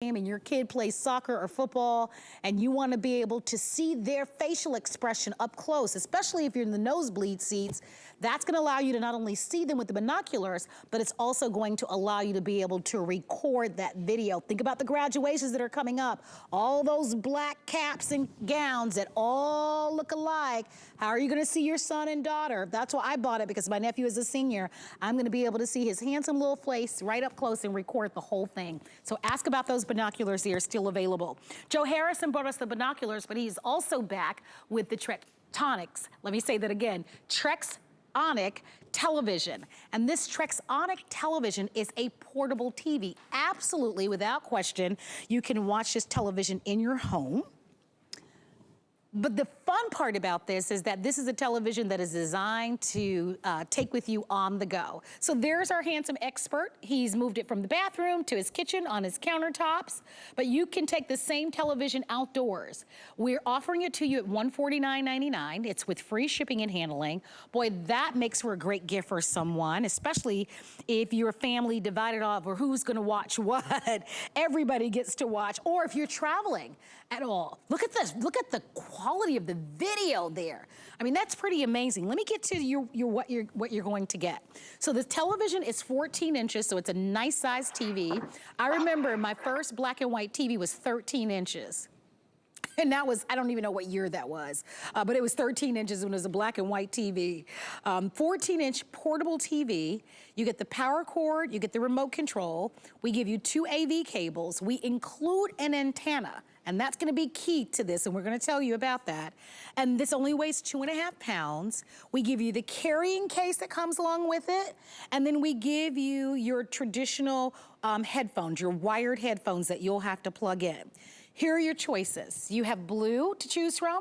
and your kid plays soccer or football and you want to be able to see their facial expression up close, especially if you're in the nosebleed seats, that's going to allow you to not only see them with the binoculars, but it's also going to allow you to be able to record that video. Think about the graduations that are coming up, all those black caps and gowns that all look alike. How are you going to see your son and daughter? That's why I bought it, because my nephew is a senior. I'm going to be able to see his handsome little face right up close and record the whole thing. So ask about those binoculars. They are still available. Joe Harrison brought us the binoculars, but he's also back with the Trexonics. Let me say that again. Trexonic television. And this Trexonic television is a portable TV. Absolutely, without question, you can watch this television in your home. But the fun part about this is that this is a television that is designed to take with you on the go. So there's our handsome expert. He's moved it from the bathroom to his kitchen on his countertops, but you can take the same television outdoors. We're offering it to you at $149.99. It's with free shipping and handling. Boy, that makes for a great gift for someone, especially if your family divided off or who's gonna watch what. Everybody gets to watch, or if you're traveling at all. Look at this, look at the quality of the video there. I mean, that's pretty amazing. Let me get to what you're going to get. So the television is 14 inches, so it's a nice size TV. I remember my first black and white TV was 13 inches. And that was, I don't even know what year that was, but it was 13 inches when it was a black and white TV. 14-inch portable TV. You get the power cord, you get the remote control. We give you 2 AV cables. We include an antenna, and that's gonna be key to this, and we're gonna tell you about that. And this only weighs 2.5 pounds. We give you the carrying case that comes along with it, and then we give you your traditional headphones, your wired headphones that you'll have to plug in. Here are your choices. You have blue to choose from.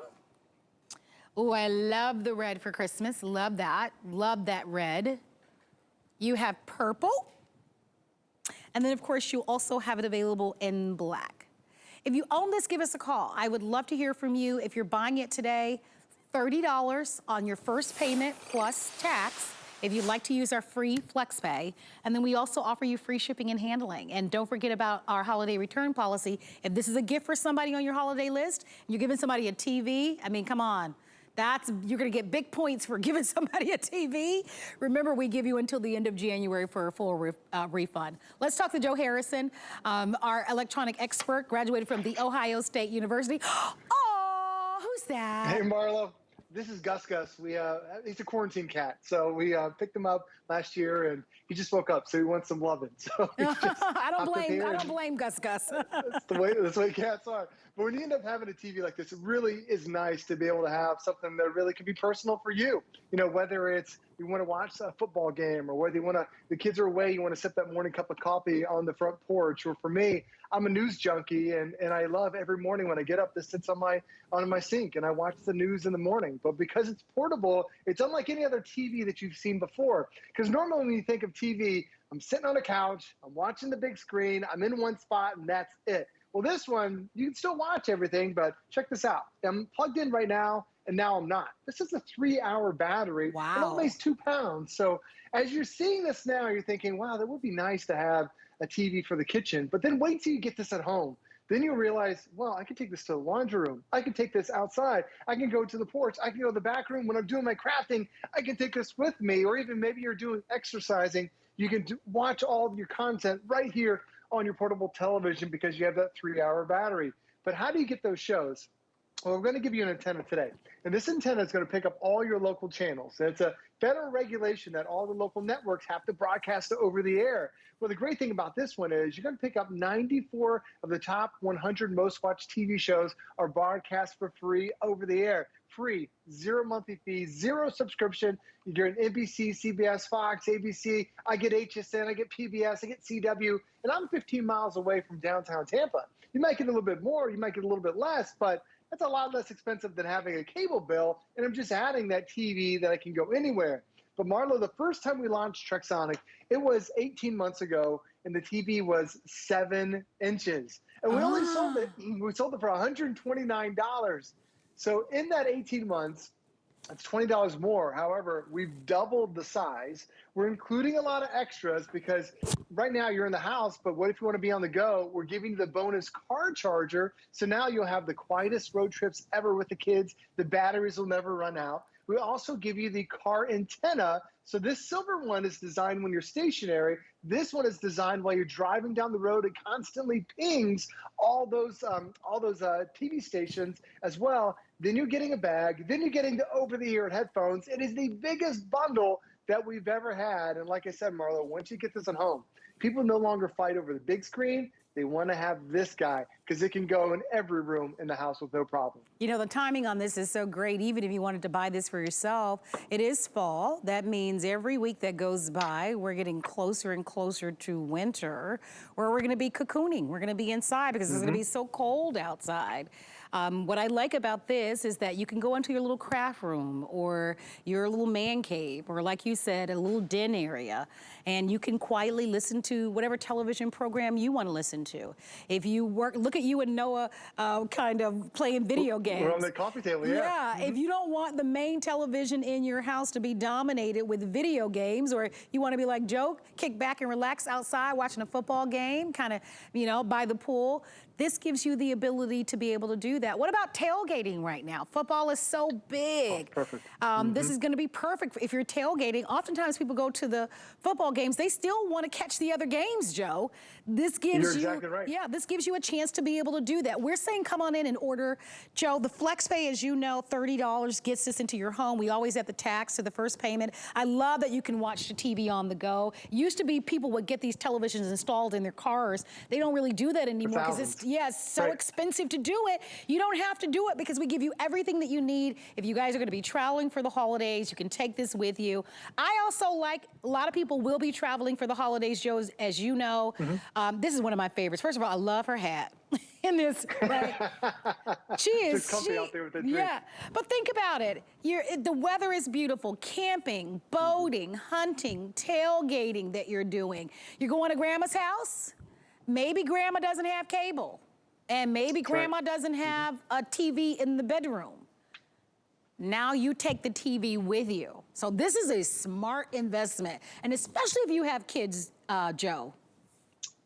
Oh, I love the red for Christmas. Love that red. You have purple. And then of course you also have it available in black. If you own this, give us a call. I would love to hear from you. If you're buying it today, $30 on your first payment plus tax, if you'd like to use our free FlexPay. And then we also offer you free shipping and handling. And don't forget about our holiday return policy. If this is a gift for somebody on your holiday list, and you're giving somebody a TV, I mean, come on. You're gonna get big points for giving somebody a TV. Remember, we give you until the end of January for a full refund. Let's talk to Joe Harrison, our electronic expert, graduated from The Ohio State University. Oh, who's that? Hey, Marlo. This is Gus. He's a quarantine cat. So we picked him up last year, and he just woke up, so he wants some loving. So I don't blame Gus. That's the way cats are. But when you end up having a TV like this, it really is nice to be able to have something that really can be personal for you. You know, whether it's you want to watch a football game, or whether the kids are away, you want to sip that morning cup of coffee on the front porch. Or for me, I'm a news junkie, and I love every morning when I get up, this sits on my sink, and I watch the news in the morning. But because it's portable, it's unlike any other TV that you've seen before. Because normally when you think of TV, I'm sitting on a couch, I'm watching the big screen, I'm in one spot, and that's it. Well, this one, you can still watch everything, but check this out. I'm plugged in right now, and now I'm not. This is a 3-hour battery. Wow. It only weighs 2 pounds. So as you're seeing this now, you're thinking, wow, that would be nice to have a TV for the kitchen. But then wait till you get this at home. Then you realize, well, I can take this to the laundry room. I can take this outside. I can go to the porch. I can go to the back room. When I'm doing my crafting, I can take this with me. Or even maybe you're doing exercising. You can watch all of your content right here on your portable television because you have that 3-hour battery. But how do you get those shows? Well, we're going to give you an antenna today. And this antenna is going to pick up all your local channels. And it's a federal regulation that all the local networks have to broadcast over the air. Well, the great thing about this one is you're going to pick up 94 of the top 100 most watched TV shows are broadcast for free over the air. Free, 0 monthly fee, 0 subscription. You get an NBC, CBS, Fox, ABC. I get HSN, I get PBS, I get CW, and I'm 15 miles away from downtown Tampa. You might get a little bit more, you might get a little bit less, but that's a lot less expensive than having a cable bill, and I'm just adding that TV that I can go anywhere. But Marlo, the first time we launched Trexonic, it was 18 months ago, and the TV was 7 inches. And we only sold it for $129. So in that 18 months, It's $20 more. However, we've doubled the size. We're including a lot of extras because right now you're in the house, but what if you want to be on the go? We're giving you the bonus car charger. So now you'll have the quietest road trips ever with the kids. The batteries will never run out. We also give you the car antenna. So this silver one is designed when you're stationary. This one is designed while you're driving down the road. It constantly pings all those TV stations as well. Then you're getting a bag. Then you're getting the over-the-ear headphones. It is the biggest bundle that we've ever had. And like I said, Marlo, once you get this at home, people no longer fight over the big screen. They want to have this guy because it can go in every room in the house with no problem. You know, the timing on this is so great. Even if you wanted to buy this for yourself, it is fall. That means every week that goes by, we're getting closer and closer to winter, where we're going to be cocooning. We're going to be inside because it's going to be so cold outside. What I like about this is that you can go into your little craft room or your little man cave, or like you said, a little den area, and you can quietly listen to whatever television program you want to listen to. If you look at you and Noah kind of playing video games. We're on the coffee table, yeah. If you don't want the main television in your house to be dominated with video games, or you want to be like Joe, kick back and relax outside watching a football game, kind of, you know, by the pool, this gives you the ability to be able to do that. What about tailgating right now? Football is so big. Oh, perfect. This is going to be perfect if you're tailgating. Oftentimes people go to the football games, they still want to catch the other games, Joe. This gives You're exactly right. Yeah, this gives you a chance to be able to do that. We're saying come on in and order. Joe, the FlexPay, as you know, $30 gets this into your home. We always have the tax to the first payment. I love that you can watch the TV on the go. Used to be people would get these televisions installed in their cars. They don't really do that anymore because it's so expensive to do it. You don't have to do it because we give you everything that you need. If you guys are going to be traveling for the holidays, you can take this with you. I also like, a lot of people will be traveling for the holidays, Joe, as you know. This is one of my favorites. First of all, I love her hat. In this, right? She is, Just comfy out there with that drink. Yeah, but think about it. The weather is beautiful. Camping, boating, hunting, tailgating that you're doing. You're going to grandma's house? Maybe grandma doesn't have cable. And maybe grandma doesn't have a TV in the bedroom. Now you take the TV with you. So this is a smart investment. And especially if you have kids, Joe.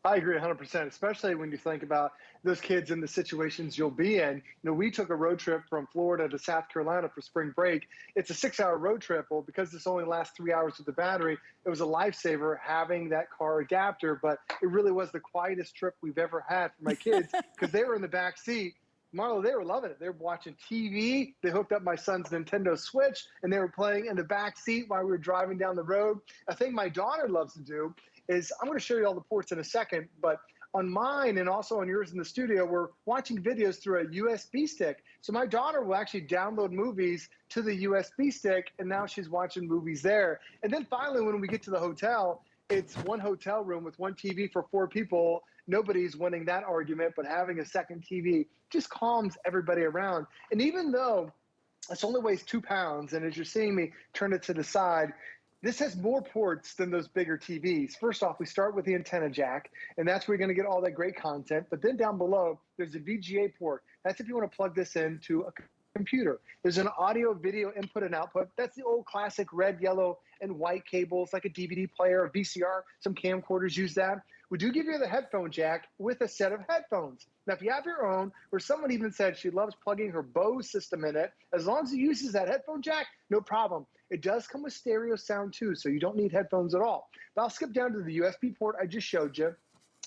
I agree 100%, especially when you think about those kids in the situations you'll be in. You know, we took a road trip from Florida to South Carolina for spring break. It's a 6-hour road trip. Well, because this only lasts 3 hours with the battery, it was a lifesaver having that car adapter. But it really was the quietest trip we've ever had for my kids because they were in the back seat. Marlo, they were loving it. They were watching TV. They hooked up my son's Nintendo Switch, and they were playing in the back seat while we were driving down the road. A thing my daughter loves to do is, I'm going to show you all the ports in a second, but on mine and also on yours in the studio, we're watching videos through a USB stick. So my daughter will actually download movies to the USB stick, and now she's watching movies there. And then finally, when we get to the hotel, it's one hotel room with one TV for 4 people. Nobody's winning that argument, but having a second TV just calms everybody around. And even though this only weighs 2 pounds, and as you're seeing me turn it to the side, this has more ports than those bigger TVs. First off, we start with the antenna jack, and that's where you're going to get all that great content. But then down below, there's a VGA port. That's if you want to plug this into a computer. There's an audio video input and output. That's the old classic red, yellow, and white cables, like a DVD player, a VCR. Some camcorders use that. We do give you the headphone jack with a set of headphones. Now, if you have your own, or someone even said she loves plugging her Bose system in it, as long as it uses that headphone jack, no problem. It does come with stereo sound too, so you don't need headphones at all. But I'll skip down to the USB port I just showed you.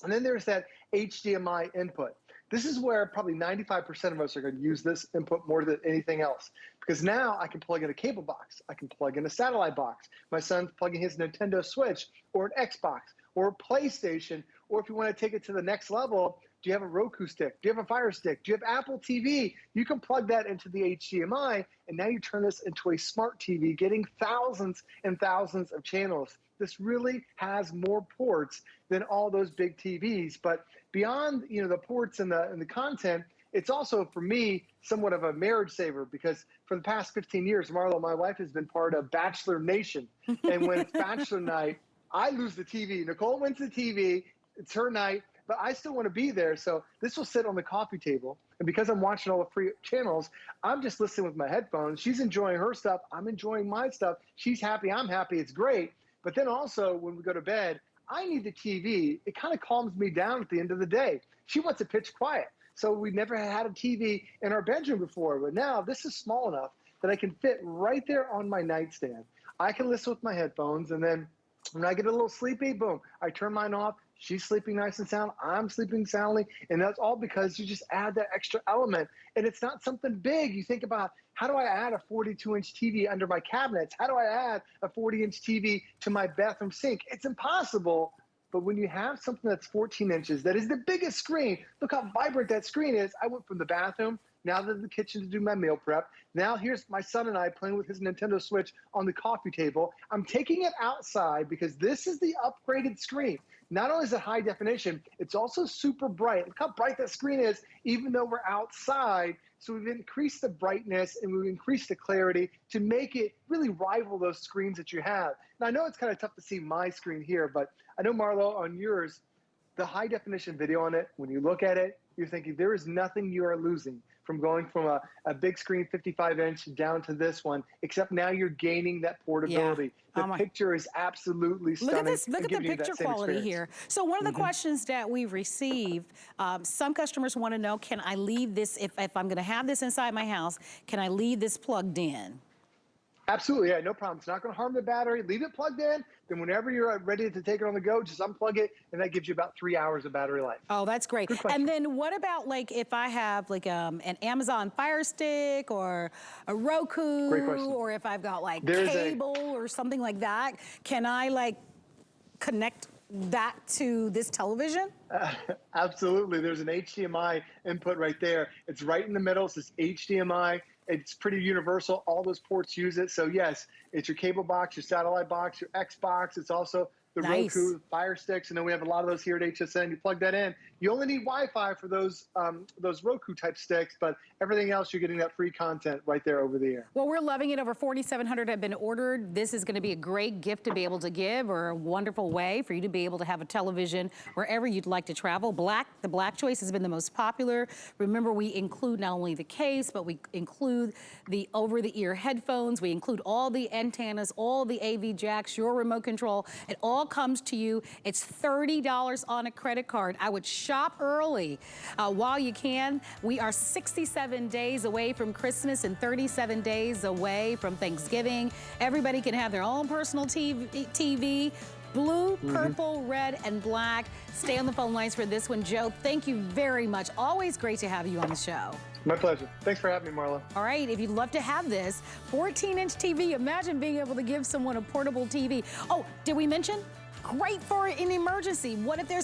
And then there's that HDMI input. This is where probably 95% of us are going to use this input more than anything else. Because now I can plug in a cable box. I can plug in a satellite box. My son's plugging his Nintendo Switch or an Xbox or a PlayStation. Or if you want to take it to the next level, do you have a Roku stick? Do you have a Fire Stick? Do you have Apple TV? You can plug that into the HDMI, and now you turn this into a smart TV, getting thousands and thousands of channels. This really has more ports than all those big TVs. But beyond, you know, the ports and the content, it's also, for me, somewhat of a marriage saver, because for the past 15 years, Marlo, my wife, has been part of Bachelor Nation. And when it's Bachelor night, I lose the TV. Nicole wins the TV. It's her night. but I still want to be there. So this will sit on the coffee table. And because I'm watching all the free channels, I'm just listening with my headphones. She's enjoying her stuff. I'm enjoying my stuff. She's happy. I'm happy. It's great. But then also when we go to bed, I need the TV. It kind of calms me down at the end of the day. She wants it pitch quiet. So we never had a TV in our bedroom before, but now this is small enough that I can fit right there on my nightstand. I can listen with my headphones, and then when I get a little sleepy, boom, I turn mine off. She's sleeping nice and sound. I'm sleeping soundly. And that's all because you just add that extra element. And it's not something big. You think about, how do I add a 42-inch TV under my cabinets? How do I add a 40-inch TV to my bathroom sink? It's impossible. But when you have something that's 14 inches, that is the biggest screen, look how vibrant that screen is. I went from the bathroom, now to the kitchen to do my meal prep. Now here's my son and I playing with his Nintendo Switch on the coffee table. I'm taking it outside because this is the upgraded screen. Not only is it high definition, it's also super bright. Look how bright that screen is, even though we're outside. So we've increased the brightness and we've increased the clarity to make it really rival those screens that you have. And I know it's kind of tough to see my screen here, but I know, Marlo, on yours, the high definition video on it, when you look at it, you're thinking there is nothing you are losing from going from a big screen 55-inch down to this one, except now you're gaining that portability. Yeah. The picture is absolutely stunning. Look at this, look at the picture quality here. So one of the questions that we've received, some customers want to know, can I leave this, if I'm going to have this inside my house, can I leave this plugged in? Absolutely, yeah, no problem. It's not going to harm the battery. Leave it plugged in. Then whenever you're ready to take it on the go, just unplug it, and that gives you about 3 hours of battery life. Oh, that's great. Good question. And then what about, like, if I have like an Amazon Fire Stick or a Roku, Great question. or if I've got like There's cable or something like that, can I like connect that to this television? Absolutely. There's an HDMI input right there. It's right in the middle. It says HDMI. It's pretty universal. All those ports use it. So yes, it's your cable box, your satellite box, your Xbox. It's also the Nice. Roku, Fire Sticks. And then we have a lot of those here at HSN. You plug that in. You only need Wi-Fi for those Roku type sticks, but everything else, you're getting that free content right there over the air. Well, we're loving it. Over 4,700 have been ordered. This is going to be a great gift to be able to give, or a wonderful way for you to be able to have a television wherever you'd like to travel. The black choice has been the most popular. Remember, we include not only the case, but we include the over-the-ear headphones. We include all the antennas, all the AV jacks, your remote control. It all comes to you. It's $30 on a credit card. I would shop early while you can. We are 67 days away from Christmas and 37 days away from Thanksgiving. Everybody can have their own personal TV. Blue, purple, red, and black. Stay on the phone lines for this one. Joe, thank you very much. Always great to have you on the show. My pleasure. Thanks for having me, Marla. All right, if you'd love to have this 14-inch TV, imagine being able to give someone a portable TV. Oh, did we mention? Great for an emergency. What if there's